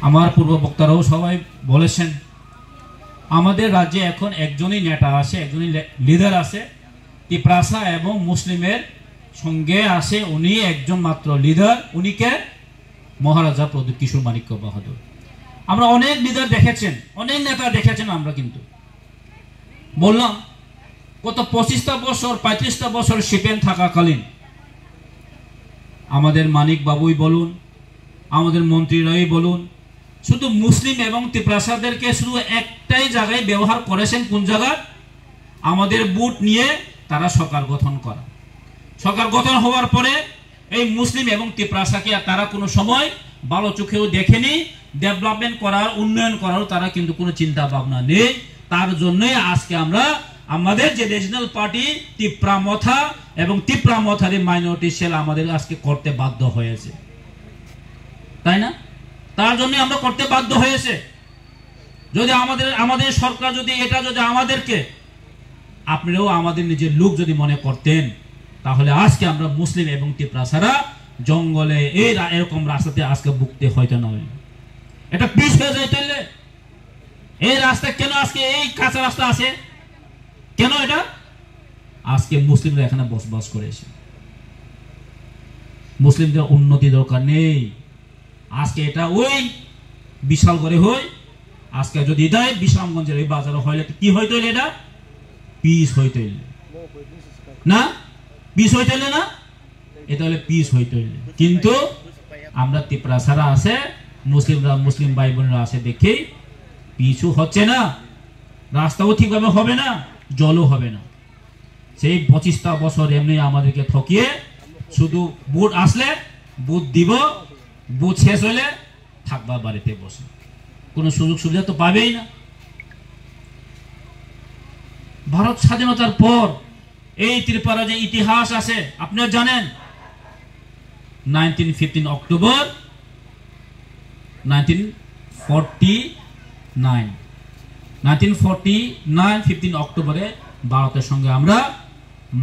আমার পূর্ব বক্তারাও সবাই বলেছেন, আমাদের রাজ্যে এখন একজনই নেতা আছে, একজনই লিডার আছে, তিপ্রাসা এবং মুসলিমের সঙ্গে আছে, উনি একজন মাত্র লিডার, উনিকে মহারাজা প্রদীপ কিশোর মাণিক্য বাহাদুর। আমরা অনেক লিডার দেখেছেন, অনেক নেতা দেখেছেন, আমরা কিন্তু বললাম কত 25টা বছর 35টা বছর শিপেন থাকাকালীন আমাদের মানিক বাবুই বলুন, আমাদের মন্ত্রীরাই বলুন, শুধু মুসলিম এবং তিপ্রাসাদেরকে শুধু একটাই জায়গায় ব্যবহার করেছেন। কোন জায়গায়? আমাদের বুট নিয়ে তারা সরকার গঠন করা। সরকার গঠন হওয়ার পরে এই মুসলিম এবং তিপ্রাসাকে তারা কোনো সময় ভালো চোখেও দেখেনি, ডেভেলপমেন্ট করার, উন্নয়ন করার তারা কিন্তু কোনো চিন্তা ভাবনা নেই। তার জন্যই আজকে আমরা আমাদের যে রিজনাল পার্টি তিপ্রামথা এবং তিপ্রামথার মাইনরিটি সেল আমাদের আজকে করতে বাধ্য হয়েছে, তাই না? তার জন্য আমরা করতে বাধ্য হয়েছে। যদি আমাদের সরকার যদি এটা যদি আমাদেরকে, আপনারাও আমাদের নিজের লোক যদি মনে করতেন, তাহলে আজকে আমরা মুসলিম এবং তিপ্রাসারা জঙ্গলে এরকম রাস্তাতে আজকে ভুগতে হয়তো নয়। এটা পিস হয়ে যায়। তাইলে এই রাস্তা কেন আজকে এই কাঁচা রাস্তা আছে কেন? এটা আজকে মুসলিমরা এখানে বসবাস করেছে। মুসলিমদের উন্নতি দরকার নেই। আজকে এটা ওই বিশাল করে হয়, আজকে যদি দেয় বিশ্রামগঞ্জের ওই বাজারে হইলে কি হইতো? এটা পিস হইতো না, পিস হইতো না, এটা হলে পিস হইতো। কিন্তু আমরা তিপ্রাসারা আছে, মুসলিমরা, মুসলিম ভাই বোনেরা আছে দেখে পিছু হচ্ছে না, রাস্তাও ঠিকভাবে হবে না, জলও হবে না। সেই 25টা বছর এমনি আমাদেরকে ঠকিয়ে শুধু বুট আসলে বুট দিব, বুট শেষ হলে থাকবা বাড়িতে বসে, কোনো সুযোগ সুবিধা তো পাবেই না। ভারত স্বাধীনতার পর এই ত্রিপুরা যে ইতিহাস আছে আপনারা জানেন, 1915 অক্টোবর 1949 15 অক্টোবরে ভারতের সঙ্গে আমরা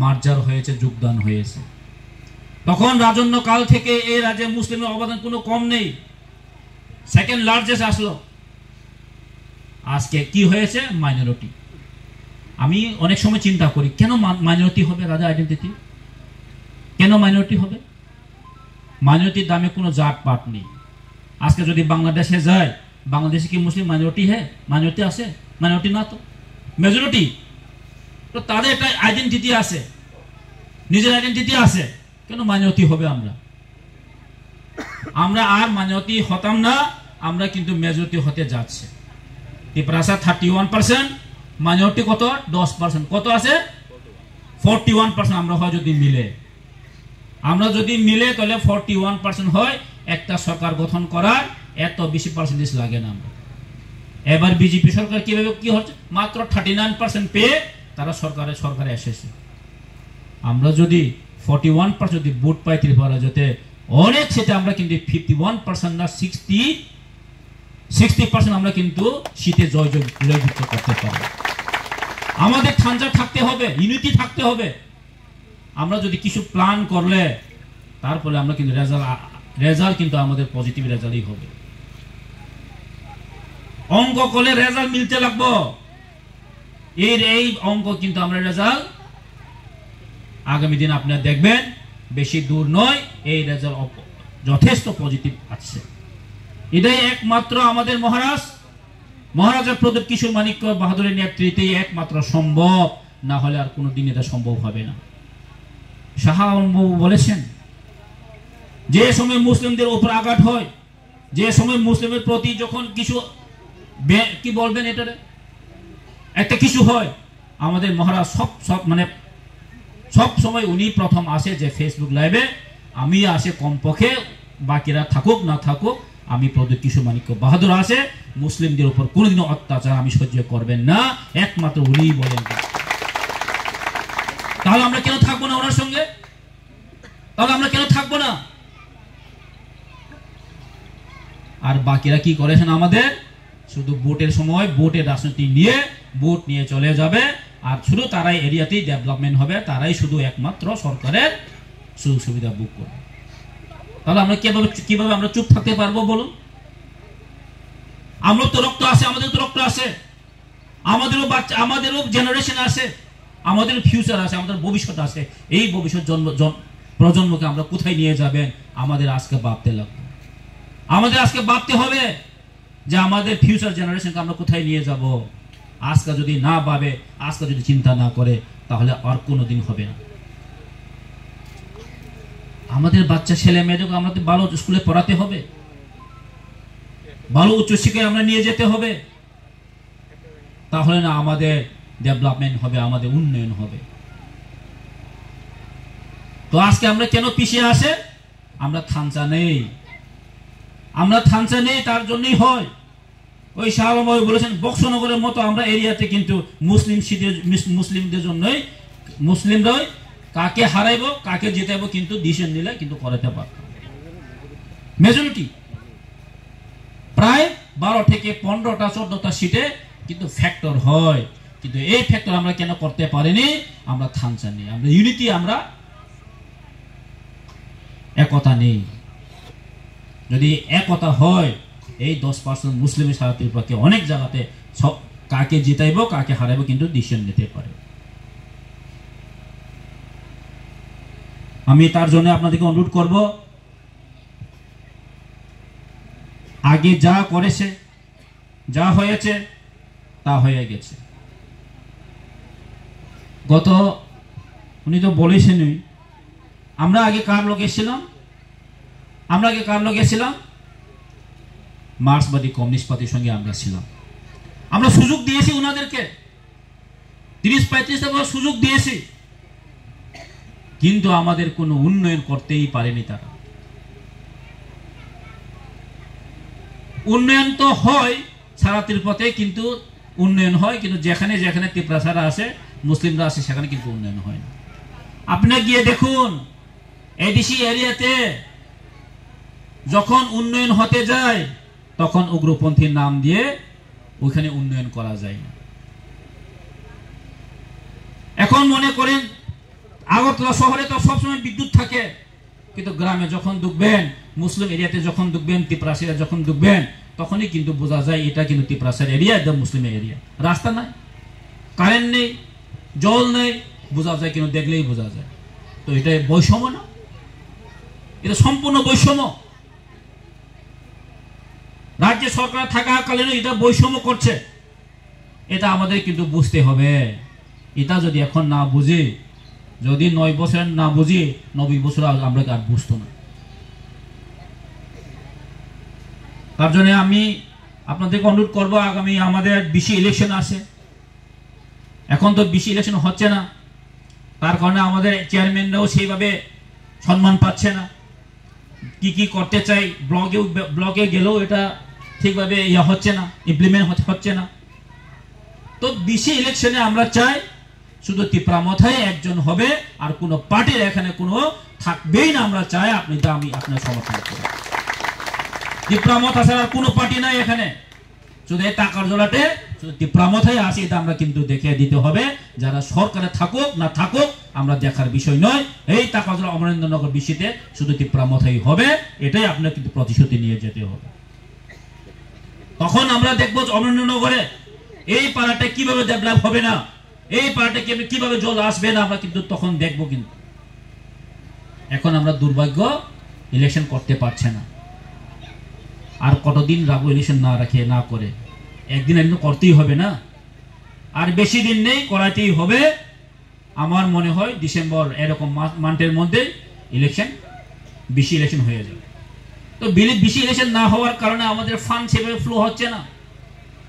মার্জার হয়েছে, যোগদান হয়েছে। তখন রাজন্য কাল থেকে এই রাজ্যে মুসলিমের অবদান কোনো কম নেই, সেকেন্ড লার্জেস্ট আসলো। আজকে কি হয়েছে? মাইনরিটি। আমি অনেক সময় চিন্তা করি, কেন মাইনরিটি হবে রাজা আইডেন্টিটি? কেন মাইনরিটি হবে? মাইনরিটির দামে কোনো জাত পাট নেই। আজকে যদি বাংলাদেশে যায়, বাংলাদেশে কি মুসলিম মাইনরিটি মাইনরিটি আছে? মাইনরিটি না তো, মেজরিটি। তো তাদের একটা আইডেন্টিটি আছে, নিজের আইডেন্টিটি আছে, কেন মাইনরিটি হবে? আমরা আর মাইনরিটি হতাম না, আমরা কিন্তু মেজরিটি হতে যাচ্ছে। ত্রিপুরা 31%, মাইনরিটি কত? 10%। কত আছে? 41%। আমরা হয় যদি মিলে তাহলে 41% হয়। একটা সরকার গঠন করার এত বেশি পার্সেন্টেজ লাগে না। এবার বিজেপি সরকার কিভাবে কি হচ্ছে? মাত্র 39% পেয়ে তারা সরকারে এসেছে। আমরা যদি 41% যদি ভোট পাই ত্রিপুরা, যাতে অনেক সেটা আমরা কিন্তু 51% না 60% আমরা কিন্তু শীতে জয়যুক্ত করতে পারি। আমাদের ঠান্ডা থাকতে হবে, ইউনিটি থাকতে হবে। আমরা যদি কিছু প্ল্যান করলে তারপরে আমরা কিন্তু রেজাল্ট কিন্তু আমাদের পজিটিভ রেজাল্টই হবে। অঙ্ক করলে রেজাল্ট মিলতে লাগবো, এই অঙ্ক কিন্তু আমরা রেজাল্ট আগামী দিন আপনারা দেখবেন বেশি দূর নয়, এই রেজাল্ট যথেষ্ট পজিটিভ আছে। এটাই একমাত্র আমাদের মহারাজা প্রদীপ কিশোর মাণিক্য বাহাদুরের নেতৃত্বে একমাত্র সম্ভব, না হলে আর কোনোদিন এটা সম্ভব হবে না। শাহ আলম বাবু বলেছেন, যে সময় মুসলিমদের উপর আঘাত হয়, যে সময় মুসলিমের প্রতি যখন কিছু কি বলবেন এটা একটা কিছু হয়, আমাদের মহারাজ সব সময় উনি প্রথম আসে যে ফেসবুক লাইভে আমি আসে, কমপক্ষে বাকিরা থাকুক না থাকুক, আমি প্রদীপ কিশোর মাণিক্য বাহাদুর আছে, মুসলিমদের উপর কোনোদিনও অত্যাচার আমি সহ্য করবেন না, একমাত্র উনিই বলেন। তাহলে আমরা কেন থাকবো না ওনার সঙ্গে? আর বাকিরা কি করেছেন? আমাদের শুধু ভোটের সময় ভোটের রাজনীতি নিয়ে ভোট নিয়ে চলে যাবে, আর শুধু তারাই এরিয়াতেই ডেভেলপমেন্ট হবে, তারাই শুধু একমাত্র সরকারের সুযোগ সুবিধা বুক করবে। তাহলে আমরা কিভাবে আমরা চুপ থাকতে পারবো বলুন? আমরা তো রক্ত আছে, আমাদের তো রক্ত আছে, আমাদেরও বাচ্চা, আমাদেরও জেনারেশন আছে, আমাদের ফিউচার আছে, আমাদের ভবিষ্যৎ আছে। এই ভবিষ্যৎ প্রজন্মকে আমরা কোথায় নিয়ে যাবেন, আমাদের আজকে ভাবতে লাগবে। আমাদের আজকে ভাবতে হবে যে আমাদের ফিউচার জেনারেশনকে আমরা কোথায় নিয়ে যাব। আজকে যদি না ভাবে, আজকে যদি চিন্তা না করে, তাহলে আর কোনোদিন হবে না। আমাদের বাচ্চা ছেলে মেয়েদেরকে আমাদের ভালো স্কুলে পড়াতে হবে, ভালো উচ্চশিক্ষায় আমরা নিয়ে যেতে হবে, তাহলে না আমাদের ডেভেলপমেন্ট হবে, আমাদের উন্নয়ন হবে। তো আজকে আমরা কেন পিছিয়ে আসে? আমরা থানচা নেই, আমরা থানচা নেই, তার জন্যই হয়। ওই শাহবাবু বলেছেন বক্সনগরের মতো আমরা এরিয়াতে কিন্তু মুসলিমদের জন্যই, মুসলিমরাই কাকে হারাইবো কাকে জেতাইবো কিন্তু ডিসিশন নিলে কিন্তু করাতে পারত। মেজরিটি প্রায় 12 থেকে 15টা 14টা সিটে কিন্তু ফ্যাক্টর হয়, কিন্তু এই ফ্যাক্টর আমরা কেন করতে পারিনি? আমরা থানচা নেই, আমরা ইউনিটি, আমরা একতা নেই। যদি একতা হয়, এই 10% মুসলিমের সারা ত্রিপুরাকে অনেক জায়গাতে কাকে জিতাইবো কাকে হারাইবো কিন্তু ডিসিশন নিতে পারে। আমি তার জন্য আপনাদেরকে অনুরোধ করব, আগে যা করেছে, যা হয়েছে তা হয়ে গেছে। গত উনি তো বলেছেনই, আমরা আগে কার লোক এসেছিলাম? আমরা আগে কার লোক এসেছিলাম? মার্ক্সবাদী কমিউনিস্ট পার্টির সঙ্গে আমরা ছিলাম। আমরা সুযোগ দিয়েছি ওনাদেরকে, 30-35টা বছর সুযোগ দিয়েছি, কিন্তু আমাদের কোনো উন্নয়ন করতেই পারেনি তারা। উন্নয়ন তো হয় সারা ত্রিপুরাতে, কিন্তু উন্নয়ন হয়, কিন্তু যেখানে যেখানে ত্রিপুরাসারা আছে, মুসলিমরা আছে, সেখানে কিন্তু উন্নয়ন হয় না। আপনি গিয়ে দেখুন, এডিসি এরিয়াতে যখন উন্নয়ন হতে যায়, তখন উগ্রপন্থীর নাম দিয়ে ওইখানে উন্নয়ন করা যায় না। এখন মনে করেন আগরতলা শহরে তো সবসময় বিদ্যুৎ থাকে, কিন্তু গ্রামে যখন ঢুকবেন, মুসলিম এরিয়াতে যখন ঢুকবেন, ত্রিপুরাসীরা যখন ঢুকবেন, তখনই কিন্তু বোঝা যায় এটা কিন্তু ত্রিপুরাসার এরিয়া, একদম মুসলিম এরিয়া। রাস্তা নাই, কারেন্ট নেই, জল নেই, বোঝা যায় কিন্তু দেখলেই বোঝা যায়। তো এটা বৈষম্য না? এটা সম্পূর্ণ বৈষম্য। রাজ্য সরকার থাকাকালীন এটা বৈষম্য করছে, এটা আমাদের কিন্তু বুঝতে হবে। এটা যদি এখন না বুঝি, যদি 9 বছর না বুঝি, 90 বছর আমরা আর বুঝতো না। তার জন্য আমি আপনাদেরকে অনুরোধ করবো, আগামী আমাদের বিসি ইলেকশন আছে। এখন তো বিসি ইলেকশন হচ্ছে না, তার কারণে আমাদের চেয়ারম্যানরাও সেইভাবে সম্মান পাচ্ছে না। কি কি করতে চাই, ব্লকে গেলেও এটা ঠিকভাবে হচ্ছে না, ইমপ্লিমেন্ট হচ্ছে না। তো বিসি ইলেকশনে আমরা চাই শুধু ত্রিপুরামথায় একজন হবে, আর কোনো পার্টির এখানে কোনো থাকবেই না। আমরা চাই আপনি তো আমি আপনার সমর্থন করি। ত্রিপুরামথা ছাড়া কোনো পার্টি নাই এখানে, শুধু এই টাকার জলাতে শুধু ত্রিপুরামথায় আসি, এটা আমরা কিন্তু দেখে দিতে হবে। যারা সরকারে থাকুক না থাকুক আমরা দেখার বিষয় নয়। এই টাকাজলা অমরেন্দ্রনগর বিসিতে শুধু ত্রিপুরামথাই হবে, এটাই আপনার কিন্তু প্রতিশ্রুতি নিয়ে যেতে হবে। তখন আমরা দেখবো অমরেন্দ্রনগরে এই পাড়াটা কিভাবে ডেভেলপ হবে না, এই পাড়াটা কিভাবে জল আসবে না, আমরা কিন্তু তখন দেখবো। কিন্তু এখন আমরা দুর্ভাগ্য ইলেকশন করতে পারছে না। আর কতদিন রাখবো ইলেকশন না রাখে না করে? একদিন একদিন করতেই হবে না, আর বেশি দিন নেই, করাতেই হবে। আমার মনে হয় ডিসেম্বর এরকম মান্থের মধ্যে ইলেকশন, বিসি ইলেকশন হয়ে যাবে। তো বিসি ইলেকশন না হওয়ার কারণে আমাদের ফান্ড সেভাবে ফ্লো হচ্ছে না,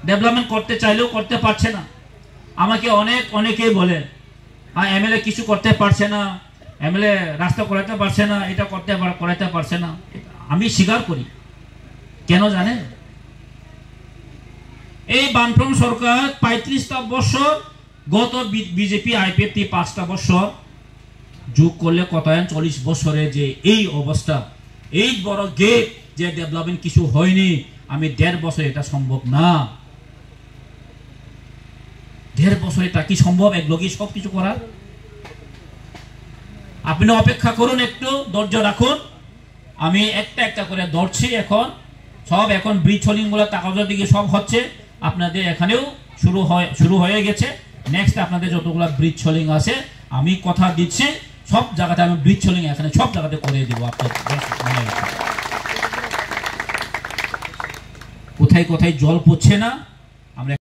ডেভেলপমেন্ট করতে চাইলেও করতে পারছে না। আমাকে অনেকেই বলে এমএলএ কিছু করতে পারছে না, এমএলএ রাস্তা করাতে পারছে না, এটা করাতে পারছে না। আমি স্বীকার করি, কেন জানেন? এই বামফ্রন্ট সরকার 35টা বছর, গত বিজেপি আইপিএফ 5টা বছর যোগ করলে কত হয়? 40 বছরে যে এই অবস্থা, এই বড় গেট যে ডেভেলপমেন্ট কিছু হয়নি। আমি 1.5 বছর এটা সম্ভব না। 1.5 বছর এটা কি সম্ভব একলগে সবকিছু করার? আপনি অপেক্ষা করুন, একটু ধৈর্য রাখুন। আমি একটা একটা করে ধরছি। এখন সব এখন ব্রিজ সোলিং গুলো কাগজের দিকে সব হচ্ছে, আপনাদের এখানেও শুরু হয়ে গেছে। নেক্সট আপনাদের যতগুলো ব্রিজ সোলিং আছে আমি কথা দিচ্ছি সব জায়গাতে আমি ব্রিজ সোলিং এখানে সব জায়গাতে করে দিব। আপনার কোথায় কোথায় জল পড়ছে না